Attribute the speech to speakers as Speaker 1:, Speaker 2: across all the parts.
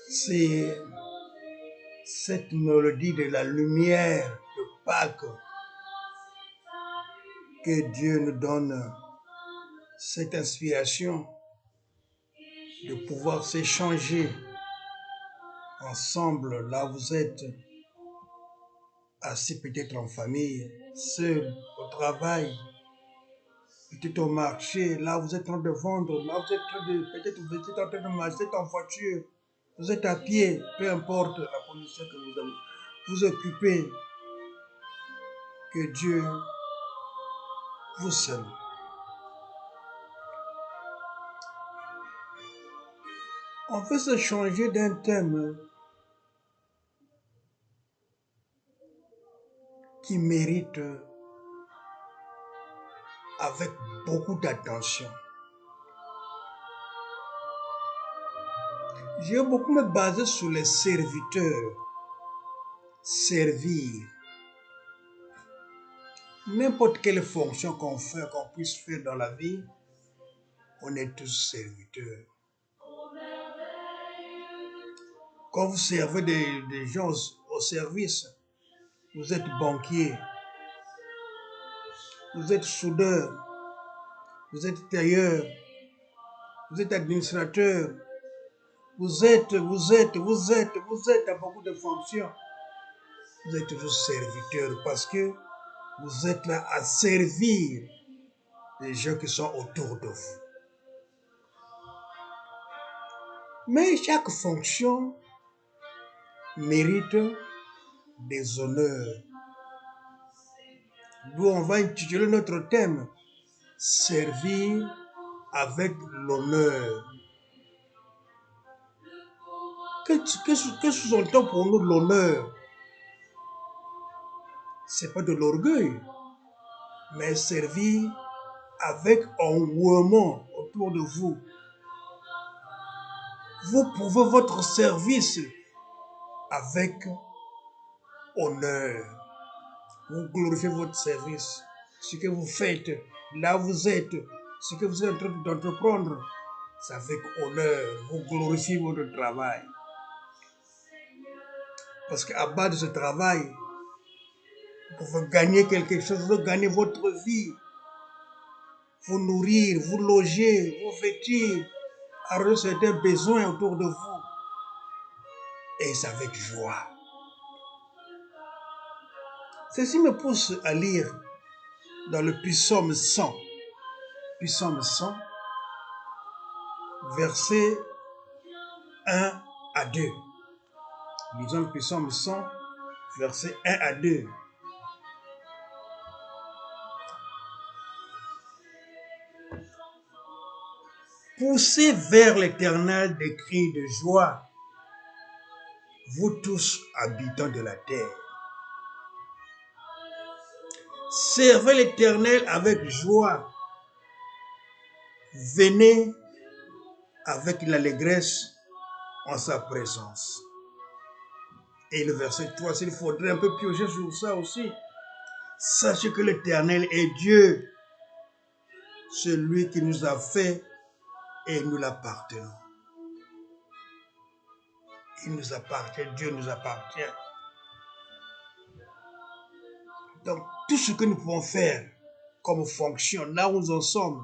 Speaker 1: C'est cette mélodie de la lumière de Pâques que Dieu nous donne cette inspiration de pouvoir s'échanger ensemble. Là, vous êtes assis peut-être en famille, seul au travail, peut-être au marché. Là, vous êtes en train de vendre. Là, vous êtes en train de, peut-être vous êtes en train de marcher, vous êtes en voiture, vous êtes à pied, peu importe la position que vous occupez. Que Dieu vous salue. On peut se changer d'un thème qui mérite avec beaucoup d'attention. J'ai beaucoup me basé sur les serviteurs. Servir. N'importe quelle fonction qu'on fait, qu'on puisse faire dans la vie, on est tous serviteurs. Quand vous servez des gens au service, vous êtes banquier, vous êtes soudeur, vous êtes tailleur, vous êtes administrateur, vous êtes à beaucoup de fonctions. Vous êtes toujours serviteur parce que vous êtes là à servir les gens qui sont autour de vous. Mais chaque fonction mérite des honneurs. D'où on va intituler notre thème « Servir avec l'honneur ». Que sous-entend pour nous l'honneur? C'est pas de l'orgueil, mais servir avec enjouement autour de vous. Vous pouvez votre service avec honneur. Vous glorifiez votre service. Ce que vous faites, là où vous êtes, ce que vous êtes en train d'entreprendre, c'est avec honneur. Vous glorifiez votre travail. Parce qu'à bas de ce travail, vous pouvez gagner quelque chose, vous gagner votre vie, vous nourrir, vous loger, vous vêtir, avoir certains besoins autour de vous. Et c'est avec joie. Ceci me pousse à lire dans le psaume 100. Psaume 100, versets 1 à 2. Lisons le psaume 100, versets 1 à 2. Poussez vers l'Éternel des cris de joie, vous tous habitants de la terre. Servez l'Éternel avec joie. Venez avec l'allégresse en sa présence. Et le verset 3, s'il faudrait un peu piocher sur ça aussi. Sachez que l'Éternel est Dieu, celui qui nous a fait et nous l'appartenons. Il nous appartient, Dieu nous appartient. Donc, tout ce que nous pouvons faire comme fonction, là où nous en sommes,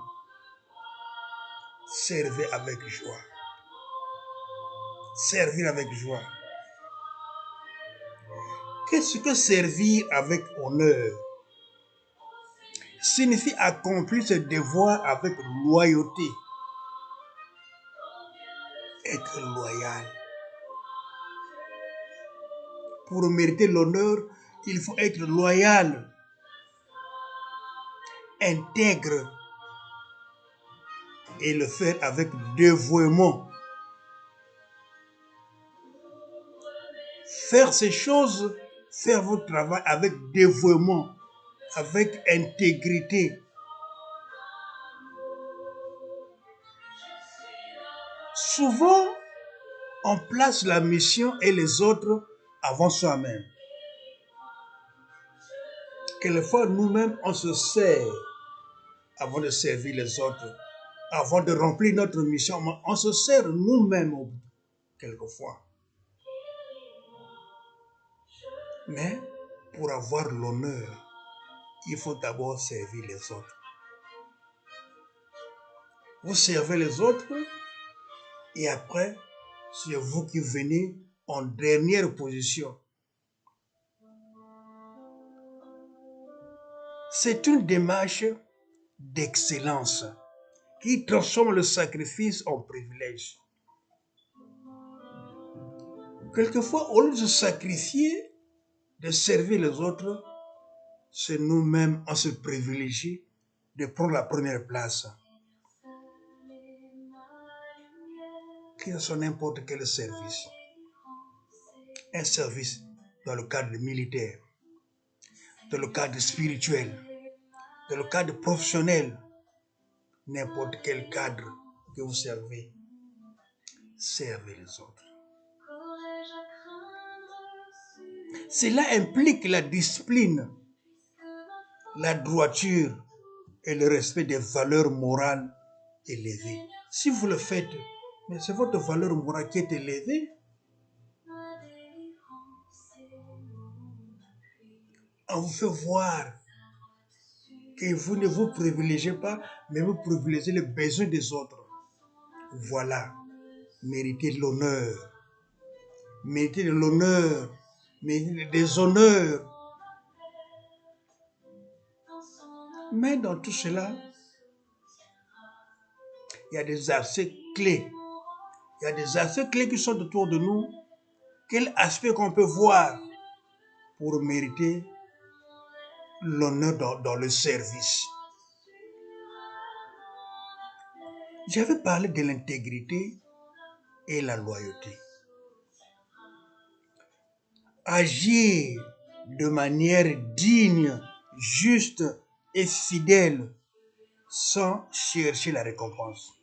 Speaker 1: servez avec joie. Servir avec joie. Qu'est-ce que servir avec honneur? Signifie accomplir ce devoir avec loyauté. Être loyal. Pour mériter l'honneur, il faut être loyal, intègre et le faire avec dévouement. Faire ces choses, faire votre travail avec dévouement, avec intégrité. Souvent, on place la mission et les autres avant soi-même. Quelquefois, nous-mêmes, on se sert avant de servir les autres, avant de remplir notre mission. On se sert nous-mêmes quelquefois. Mais pour avoir l'honneur, il faut d'abord servir les autres. Vous servez les autres et après, c'est vous qui venez en dernière position. C'est une démarche d'excellence qui transforme le sacrifice en privilège. Quelquefois, au lieu de se sacrifier, de servir les autres, c'est nous-mêmes, on se privilégie de prendre la première place. Que ce soit n'importe quel service. Un service dans le cadre militaire, dans le cadre spirituel, dans le cadre professionnel, n'importe quel cadre que vous servez, servez les autres. Cela implique la discipline, la droiture et le respect des valeurs morales élevées. Si vous le faites, mais c'est votre valeur morale qui est élevée. On vous fait voir que vous ne vous privilégiez pas, mais vous privilégiez les besoins des autres. Voilà, méritez l'honneur, méritez de l'honneur, méritez des honneurs. Mais dans tout cela, il y a des aspects clés. Il y a des aspects clés qui sont autour de nous. Quel aspect qu'on peut voir pour mériter l'honneur dans le service? J'avais parlé de l'intégrité et la loyauté. Agir de manière digne, juste et fidèle sans chercher la récompense.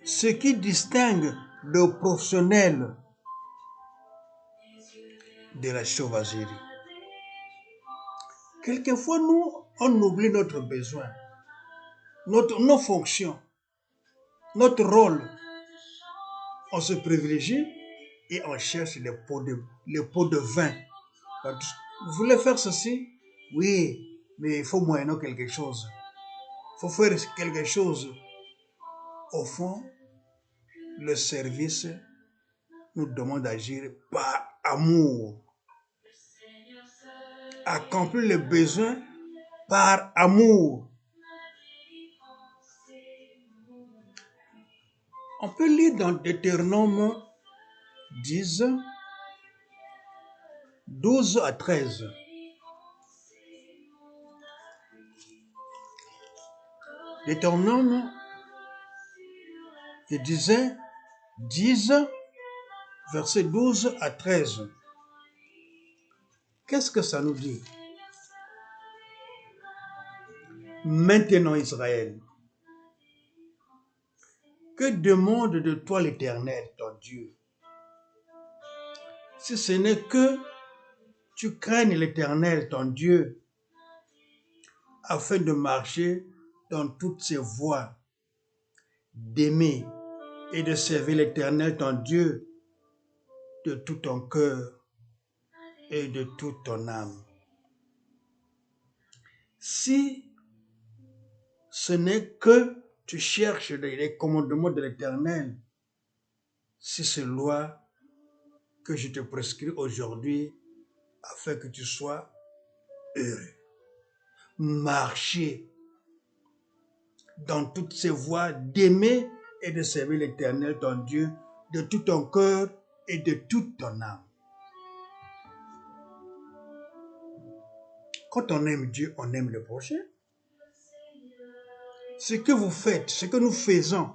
Speaker 1: Ce qui distingue le professionnel de la sauvagerie. Quelquefois, nous, on oublie notre besoin, nos fonctions, notre rôle. On se privilégie et on cherche les pots de vin. Vous voulez faire ceci? Oui, mais il faut moyenner quelque chose. Il faut faire quelque chose. Au fond, le service nous demande d'agir par amour. Accomplir les besoins par amour. On peut lire dans Deutéronome 10, 12 à 13. Deutéronome, je disais 10, versets 12 à 13. Qu'est-ce que ça nous dit? Maintenant, Israël, que demande de toi l'Éternel, ton Dieu, si ce n'est que tu craignes l'Éternel, ton Dieu, afin de marcher dans toutes ses voies, d'aimer et de servir l'Éternel, ton Dieu, de tout ton cœur et de toute ton âme. Si ce n'est que tu cherches les commandements de l'Éternel, si ces lois que je te prescris aujourd'hui, afin que tu sois heureux. Marcher dans toutes ces voies, d'aimer et de servir l'Éternel, ton Dieu, de tout ton cœur et de toute ton âme. Quand on aime Dieu, on aime le prochain. Ce que vous faites, ce que nous faisons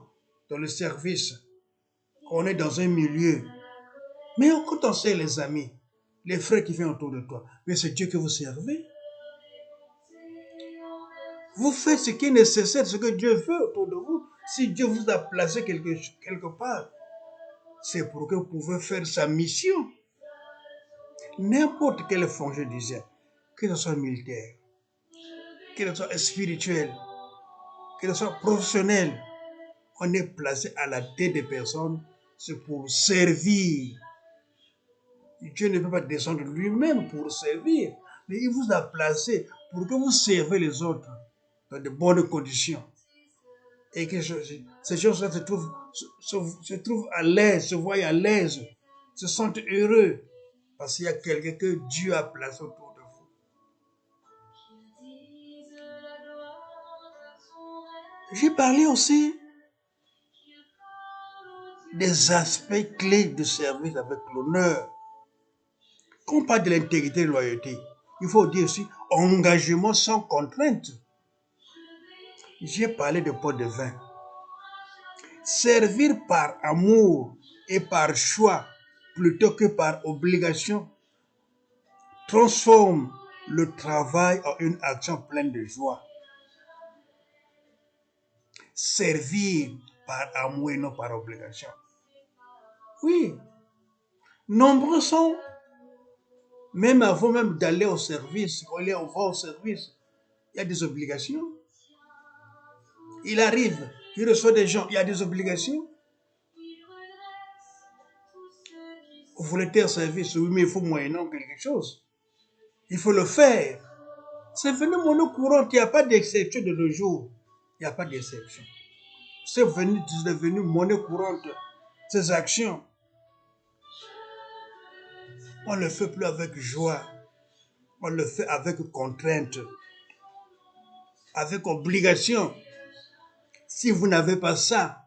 Speaker 1: dans le service, on est dans un milieu. Mais quand on sert les amis, les frères qui viennent autour de toi, mais c'est Dieu que vous servez. Vous faites ce qui est nécessaire, ce que Dieu veut autour de vous. Si Dieu vous a placé quelque part, c'est pour que vous pouvez faire sa mission. N'importe quelle fonction, je disais, que ce soit militaire, qu'elle soit spirituelle, qu'elle soit professionnelle, on est placé à la tête des personnes, c'est pour servir. Dieu ne peut pas descendre lui-même pour servir, mais il vous a placé pour que vous servez les autres dans de bonnes conditions. Et que ces choses-là se trouvent à l'aise, se voient à l'aise, se sentent heureux, parce qu'il y a quelqu'un que Dieu a placé autour de vous. J'ai parlé aussi des aspects clés de service avec l'honneur. Quand on parle de l'intégrité et de la loyauté, il faut dire aussi engagement sans contrainte. J'ai parlé de pot de vin. Servir par amour et par choix plutôt que par obligation transforme le travail en une action pleine de joie. Servir par amour et non par obligation. Oui, nombreux sont, même avant même d'aller au service, quand on va au service, il y a des obligations. Il arrive, il reçoit des gens, il y a des obligations. Vous voulez faire service, oui, mais il faut moyennant quelque chose. Il faut le faire. C'est venu monnaie courante, il n'y a pas d'exception de nos jours. Il n'y a pas d'exception. C'est devenu monnaie courante. Ces actions, on ne le fait plus avec joie. On le fait avec contrainte, avec obligation. Si vous n'avez pas ça,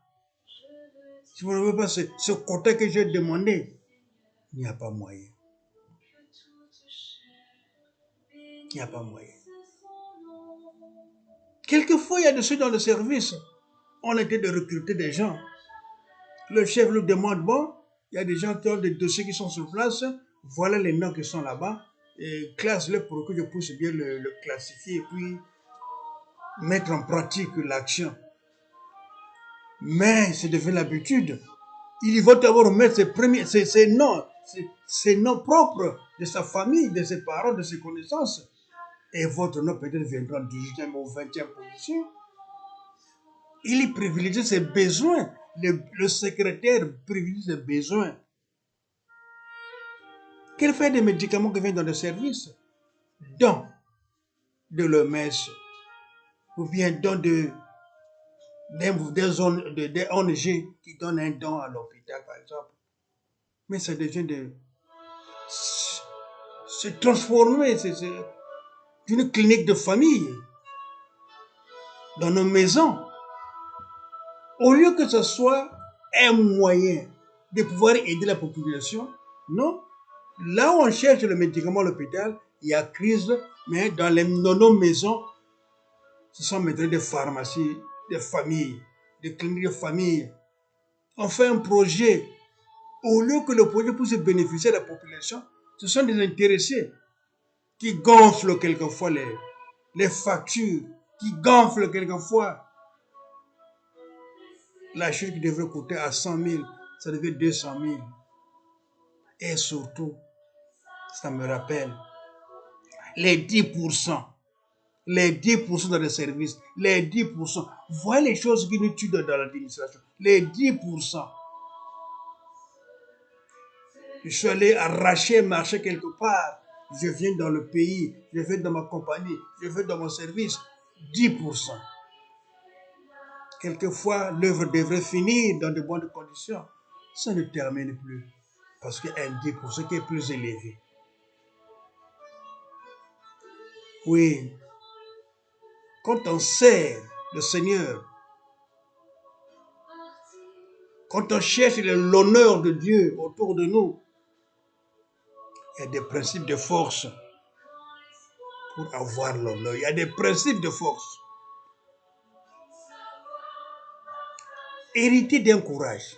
Speaker 1: si vous n'avez pas ce quota que j'ai demandé, il n'y a pas moyen. Il n'y a pas moyen. Quelquefois, il y a de ceux dans le service. On était de recruter des gens. Le chef nous demande, bon, il y a des gens qui ont des dossiers qui sont sur place. Voilà les noms qui sont là-bas. Et classe-le pour que je puisse bien le classifier et puis mettre en pratique l'action. Mais c'est devenu l'habitude. Il va d'abord mettre ses noms propres de sa famille, de ses parents, de ses connaissances. Et votre nom peut-être viendra en 18e ou 20e position. Il privilégie ses besoins. Le secrétaire privilégie ses besoins. Quel fait des médicaments qui viennent dans le service? Don de l'OMS ou bien don des ONG qui donnent un don à l'hôpital, par exemple. Mais ça devient de se transformer, c'est une clinique de famille dans nos maisons. Au lieu que ce soit un moyen de pouvoir aider la population, non. Là où on cherche le médicament à l'hôpital, il y a crise, mais dans nos maisons, ce sont maintenant des pharmacies, des familles, des cliniques de famille. On fait un projet. Au lieu que le projet puisse bénéficier à la population, ce sont des intéressés qui gonflent quelquefois les factures, qui gonflent quelquefois la chose qui devrait coûter à 100 000, ça devait 200 000. Et surtout, ça me rappelle, les 10%. Les 10% dans les services, les 10%. Voyez les choses qui nous tuent dans l'administration. Les 10%. Je suis allé arracher un marché quelque part. Je viens dans le pays, je viens dans ma compagnie, je viens dans mon service. 10%. Quelquefois, l'œuvre devrait finir dans de bonnes conditions. Ça ne termine plus. Parce qu'il y a un 10% qui est plus élevé. Oui. Quand on sert le Seigneur, quand on cherche l'honneur de Dieu autour de nous, il y a des principes de force pour avoir l'honneur. Il y a des principes de force. Hériter d'un courage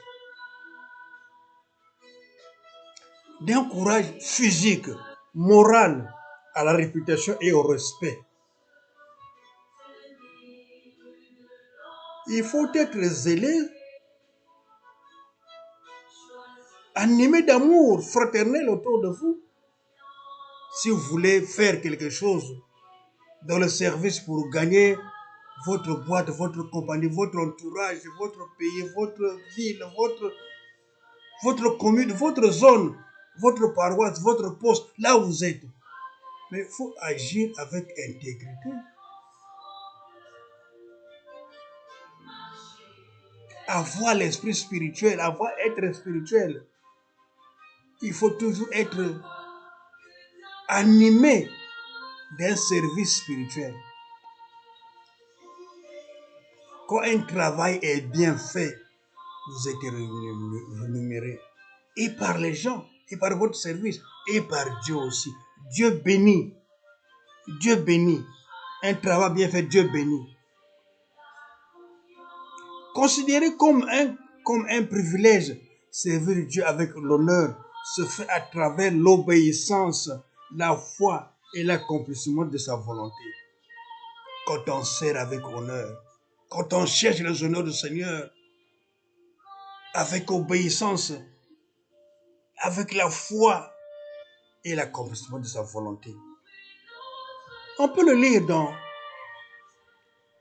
Speaker 1: physique, moral, à la réputation et au respect. Il faut être zélé, animé d'amour fraternel autour de vous. Si vous voulez faire quelque chose dans le service pour gagner votre boîte, votre compagnie, votre entourage, votre pays, votre ville, votre commune, votre zone, votre paroisse, votre poste, là où vous êtes. Mais il faut agir avec intégrité. Avoir l'esprit spirituel, être spirituel. Il faut toujours être animé d'un service spirituel. Quand un travail est bien fait, vous êtes rémunéré. Et par les gens, et par votre service, et par Dieu aussi. Dieu bénit. Dieu bénit. Un travail bien fait, Dieu bénit. Considéré comme un privilège, servir Dieu avec l'honneur se fait à travers l'obéissance, la foi et l'accomplissement de sa volonté. Quand on sert avec honneur, quand on cherche les honneurs du Seigneur, avec obéissance, avec la foi et l'accomplissement de sa volonté. On peut le lire dans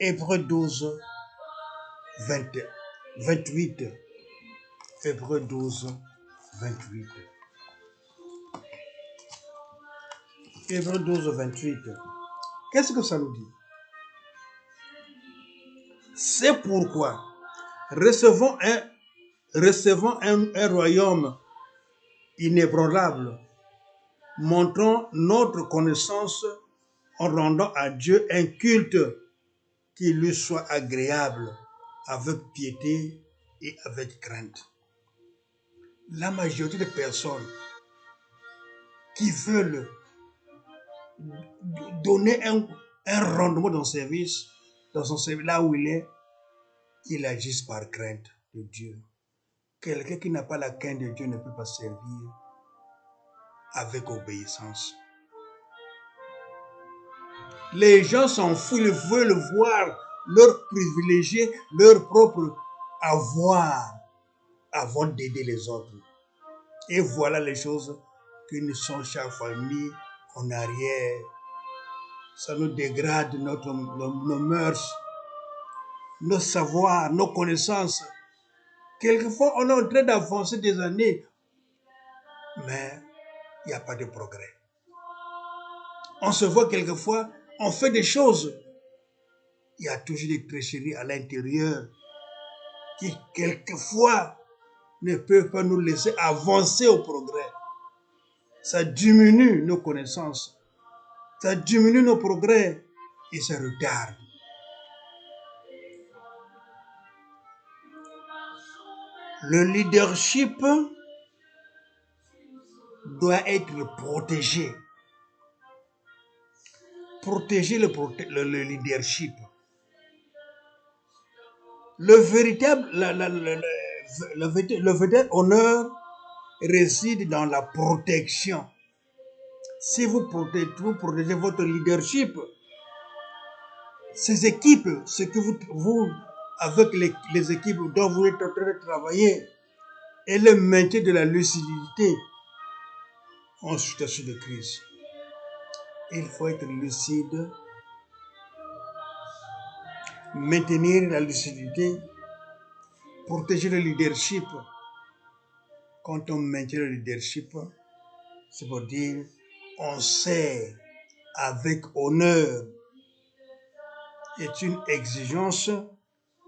Speaker 1: Hébreux 12, 28. Hébreux 12, 28. Hébreux 12, 28. Qu'est-ce que ça nous dit? C'est pourquoi recevons un royaume inébranlable, montrons notre connaissance en rendant à Dieu un culte qui lui soit agréable, avec piété et avec crainte. La majorité des personnes qui veulent donner un rendement dans son service, là où il agissent par crainte de Dieu. Quelqu'un qui n'a pas la crainte de Dieu ne peut pas servir avec obéissance. Les gens s'en foutent, ils veulent voir leur privilégié, leur propre avoir avant d'aider les autres. Et voilà les choses qui nous sont chaque fois mis en arrière. Ça nous dégrade nos mœurs, nos savoirs, nos connaissances. Quelquefois, on est en train d'avancer des années, mais il n'y a pas de progrès. On se voit quelquefois, on fait des choses. Il y a toujours des tricheries à l'intérieur qui, quelquefois, ne peuvent pas nous laisser avancer au progrès. Ça diminue nos connaissances. Ça diminue nos progrès et ça retarde. Le leadership doit être protégé. Protéger le leadership. Le véritable honneur réside dans la protection. Si vous protégez votre leadership, ces équipes, ce que vous avec les équipes dont vous êtes en train de travailler, et le maintien de la lucidité en situation de crise. Il faut être lucide, maintenir la lucidité, protéger le leadership. Quand on maintient le leadership, c'est pour dire on sert avec honneur. Est une exigence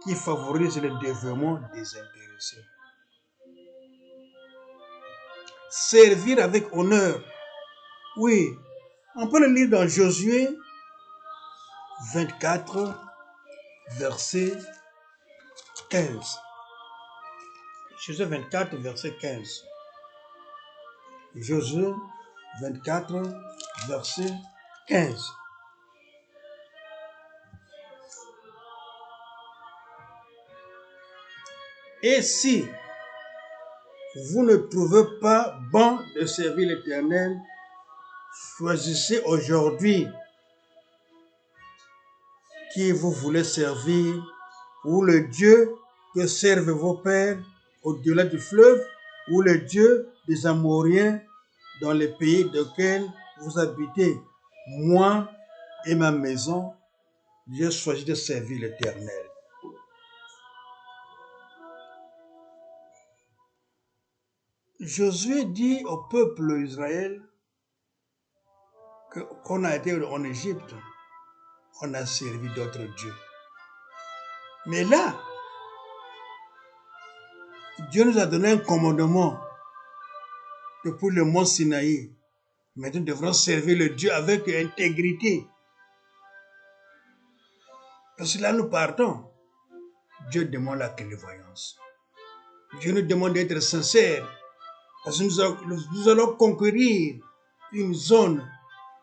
Speaker 1: qui favorise le développement désintéressé. Servir avec honneur. Oui, on peut le lire dans Josué 24, verset 15. Josué 24, verset 15. Josué 24, verset 15. Et si vous ne trouvez pas bon de servir l'Éternel, choisissez aujourd'hui qui vous voulez servir, ou le Dieu que servent vos pères au-delà du fleuve, ou le Dieu des Amoriens dans les pays desquels vous habitez. Moi, et ma maison, j'ai choisi de servir l'Éternel. Josué dit au peuple d'Israël qu'on a été en Égypte, on a servi d'autres dieux. Mais là, Dieu nous a donné un commandement depuis le mont Sinaï. Maintenant, nous devrons servir le Dieu avec intégrité. Parce que là, nous partons. Dieu demande la clairvoyance. Dieu nous demande d'être sincères. Parce que nous allons conquérir une zone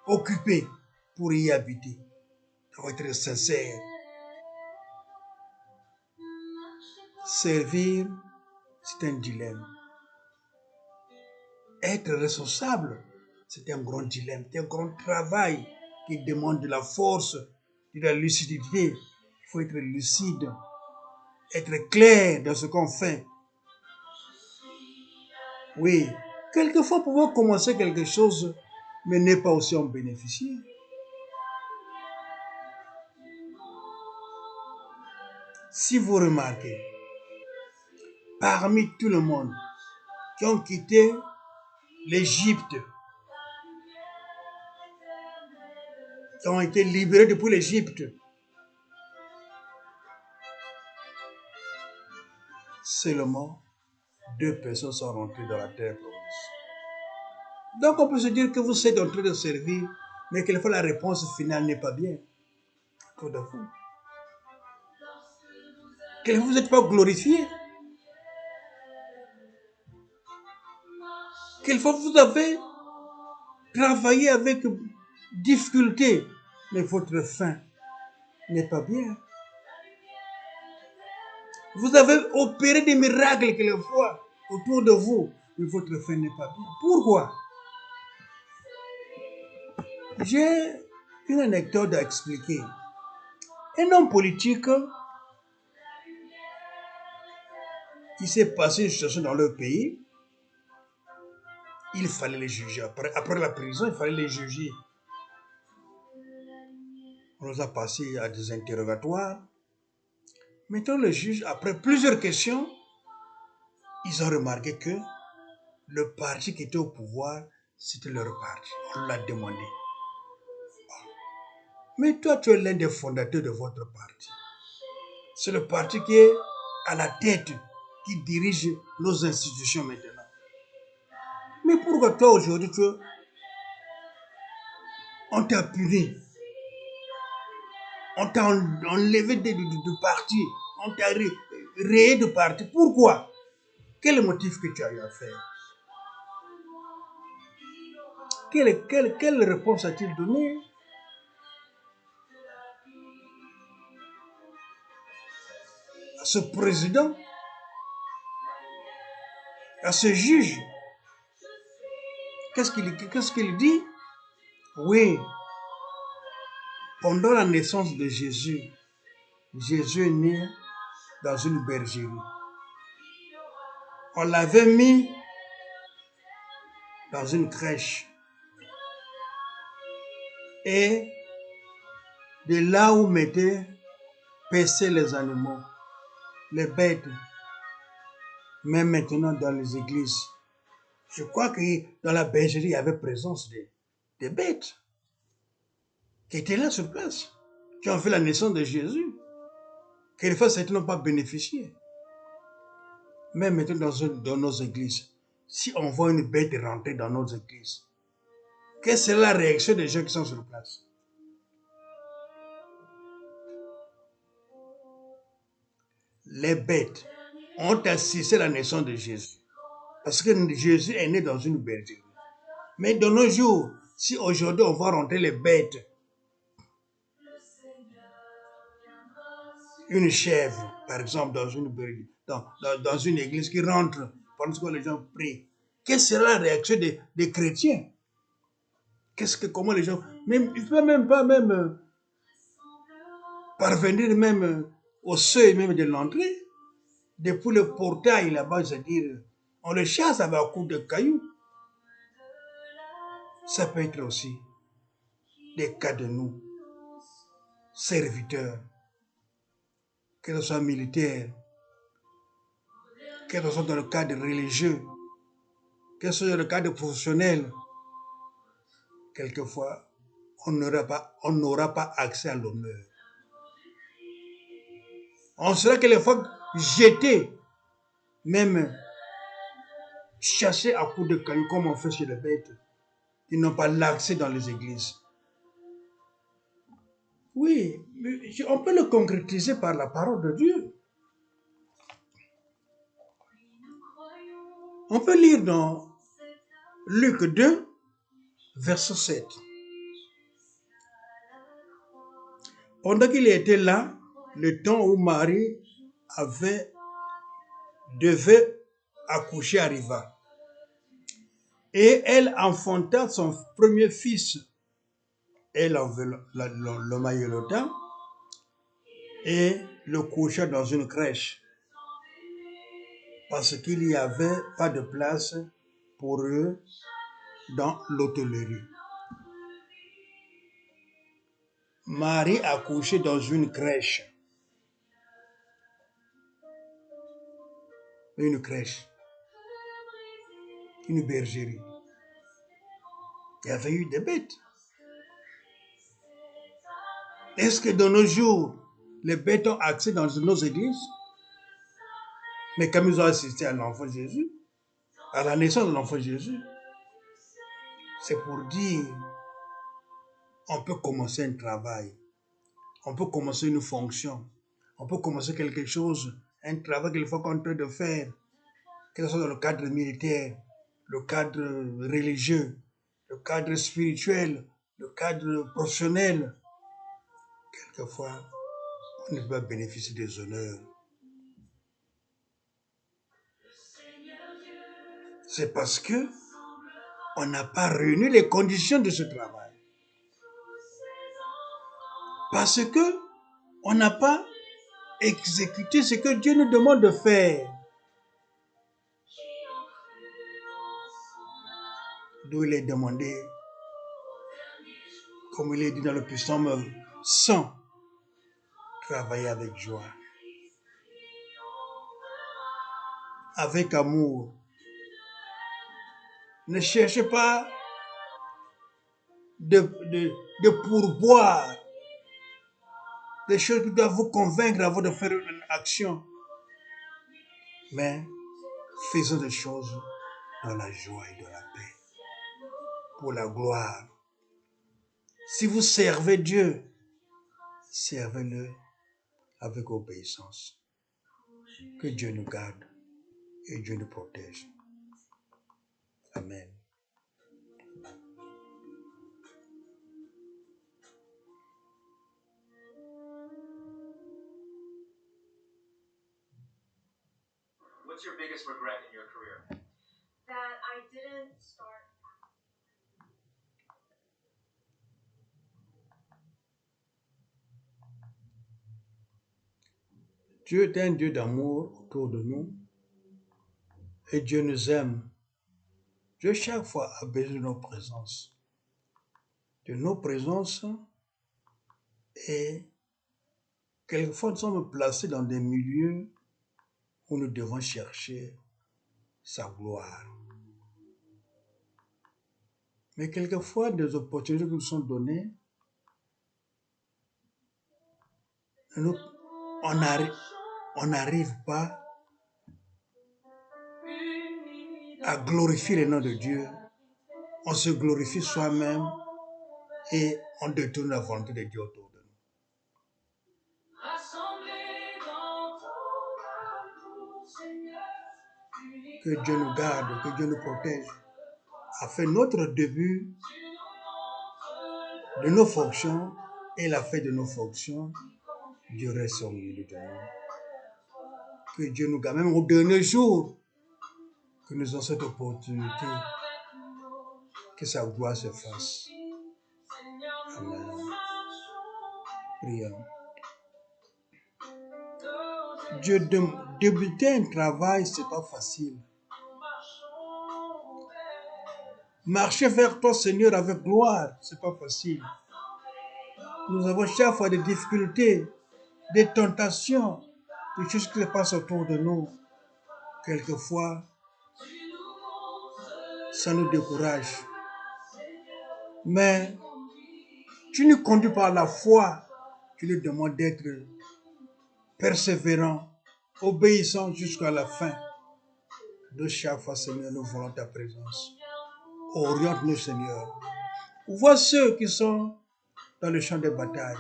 Speaker 1: occupée pour y habiter. Il faut être sincère. Servir, c'est un dilemme. Être responsable, c'est un grand dilemme, c'est un grand travail qui demande de la force, de la lucidité. Il faut être lucide, être clair dans ce qu'on fait. Oui, quelquefois, pouvoir commencer quelque chose, mais ne pas aussi en bénéficier. Si vous remarquez, parmi tout le monde qui ont quitté l'Égypte, qui ont été libérés depuis l'Égypte, seulement 2 personnes sont rentrées dans la terre promise. Donc on peut se dire que vous êtes en train de servir, mais quelquefois la réponse finale n'est pas bien. Autour de vous. Quelquefois vous n'êtes pas glorifié. Quelquefois vous avez travaillé avec difficulté, mais votre fin n'est pas bien. Vous avez opéré des miracles quelquefois autour de vous, mais votre fin n'est pas bien. Pourquoi? J'ai une anecdote à expliquer. Un homme politique, il s'est passé une situation dans leur pays, il fallait les juger. Après la prison, il fallait les juger. On nous a passé à des interrogatoires. Maintenant, le juge, après plusieurs questions, ils ont remarqué que le parti qui était au pouvoir, c'était leur parti. On l'a demandé. Mais toi, tu es l'un des fondateurs de votre parti. C'est le parti qui est à la tête, qui dirige nos institutions maintenant. Mais pourquoi toi, aujourd'hui, on t'a puni? On t'a enlevé de parti. On t'a rayé de parti. Pourquoi? Quel est le motif que tu as eu à faire? Quelle réponse a-t-il donné? À ce président, à ce juge? Qu'est-ce qu'il dit? Oui, pendant la naissance de Jésus, Jésus est né dans une bergerie. On l'avait mis dans une crèche. Et de là où mettaient, paissaient les animaux, les bêtes, même maintenant dans les églises. Je crois que dans la bergerie, il y avait présence des bêtes qui étaient là sur place, qui ont fait la naissance de Jésus. Quelquefois, certains n'ont pas bénéficié. Même maintenant dans nos églises, si on voit une bête rentrer dans nos églises, quelle sera la réaction des gens qui sont sur place? Les bêtes ont assisté à la naissance de Jésus. Parce que Jésus est né dans une bergerie. Mais de nos jours, si aujourd'hui on va rentrer les bêtes, une chèvre, par exemple, dans une bergerie, dans une église qui rentre pendant que les gens prient, quelle sera la réaction des chrétiens? Comment les gens, même, ils ne peuvent même pas parvenir même au seuil même de l'entrée. Depuis le portail là-bas, c'est-à-dire, on le chasse avec un coup de caillou. Ça peut être aussi des cas de nous. serviteurs, que ce soit militaires, que ce soit dans le cadre religieux, que ce soit dans le cadre professionnel, quelquefois, on n'aura pas accès à l'honneur. On sera quelquefois jeté, même chassé à coups de caillou, comme on fait chez les bêtes. Ils n'ont pas l'accès dans les églises. Oui, on peut le concrétiser par la parole de Dieu. On peut lire dans Luc 2, verset 7. Pendant qu'il était là, le temps où Marie devait accoucher arriva. Et elle enfanta son premier fils. Elle le maillota et le coucha dans une crèche parce qu'il n'y avait pas de place pour eux dans l'hôtellerie. Marie a couché dans une crèche. Une crèche. Une bergerie. Il y avait eu des bêtes. Est-ce que de nos jours, les bêtes ont accès dans nos églises? Mais comme ils ont assisté à l'enfant Jésus, à la naissance de l'enfant Jésus, c'est pour dire, on peut commencer un travail, on peut commencer une fonction, on peut commencer quelque chose, un travail qu'il faut qu'on train de faire, que ce soit dans le cadre militaire, le cadre religieux, le cadre spirituel, le cadre professionnel. Quelquefois, on ne peut pas bénéficier des honneurs. C'est parce que on n'a pas réuni les conditions de ce travail. Parce que on n'a pas exécuté ce que Dieu nous demande de faire. D'où il est demandé, comme il est dit dans le psaume 100, travailler avec joie, avec amour. Ne cherchez pas de pourboire, des choses qui doivent vous convaincre avant de faire une action. Mais faisons des choses dans la joie et dans la paix, pour la gloire. Si vous servez Dieu, servez-le avec obéissance. Que Dieu nous garde et Dieu nous protège. Amen.
Speaker 2: What's your biggest regret in your career? That I didn't start.
Speaker 1: Dieu est un Dieu d'amour autour de nous et Dieu nous aime. Dieu chaque fois a besoin de nos présences. De nos présences et quelquefois nous sommes placés dans des milieux où nous devons chercher sa gloire. Mais quelquefois, des opportunités qui nous sont données, on n'arrive pas à glorifier le nom de Dieu. On se glorifie soi-même et on détourne la volonté de Dieu autour de nous. Que Dieu nous garde, que Dieu nous protège, afin notre début de nos fonctions et la fin de nos fonctions, Dieu reste au milieu de nous. Que Dieu nous garde, même au dernier jour, que nous avons cette opportunité, que sa gloire se fasse. Amen. Prions. Dieu, débuter un travail, c'est pas facile. Marcher vers toi, Seigneur, avec gloire, c'est pas facile. Nous avons chaque fois des difficultés, des tentations, des choses qui se passent autour de nous. Quelquefois, ça nous décourage. Mais tu nous conduis par la foi. Tu nous demandes d'être persévérant, obéissant jusqu'à la fin. De chaque fois, Seigneur, nous voulons ta présence. Oriente-nous, Seigneur. Vois ceux qui sont dans le champ de bataille,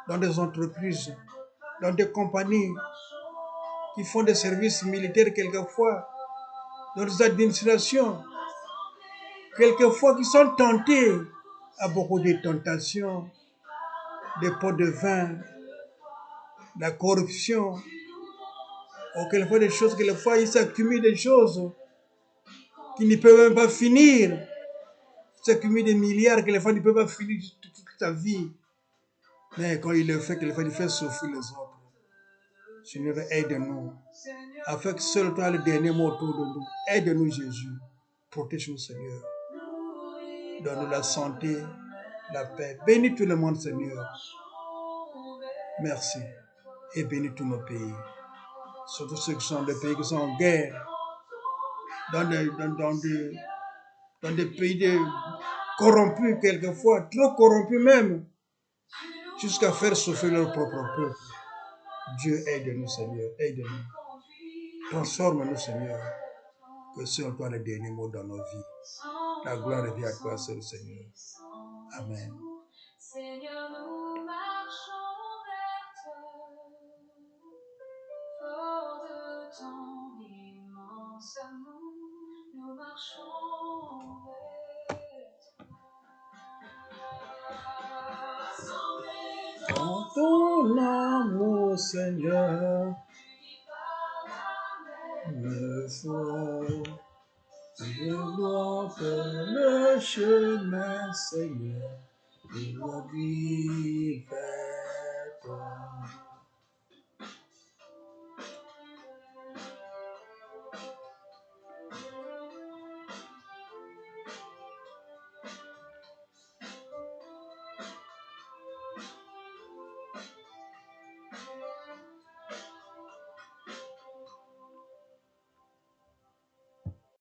Speaker 1: dans des entreprises, dans des compagnies qui font des services militaires quelquefois, dans des administrations, quelquefois qui sont tentés à beaucoup de tentations, des pots de vin, la corruption, ou quelquefois des choses, quelquefois ils s'accumulent des choses qui ne peuvent même pas finir. Ils s'accumulent des milliards, quelquefois ils ne peuvent pas finir toute sa vie. Mais quand il le fait, quelquefois il fait souffrir les autres. Seigneur, aide-nous, afin que seul toi le dernier mot autour de nous. Aide-nous, Jésus. Protège-nous, Seigneur. Donne-nous la santé, la paix. Bénis tout le monde, Seigneur. Merci. Et bénis tous nos pays. Surtout ceux qui sont des pays qui sont en guerre. Dans des pays corrompus quelquefois, trop corrompus même, jusqu'à faire souffrir leur propre peuple. Dieu, aide-nous, Seigneur. Aide-nous. Transforme-nous, Seigneur. Que seul toi le dernier mot dans nos vies. La gloire revient à toi seul, Seigneur. Amen.
Speaker 2: Seigneur, nous marchons vers toi, fort de ton immense amour, nous marchons vers toi.
Speaker 1: Dans ton amour, Seigneur, me faut. Je dois faire le chemin, Seigneur, aujourd'hui vers toi.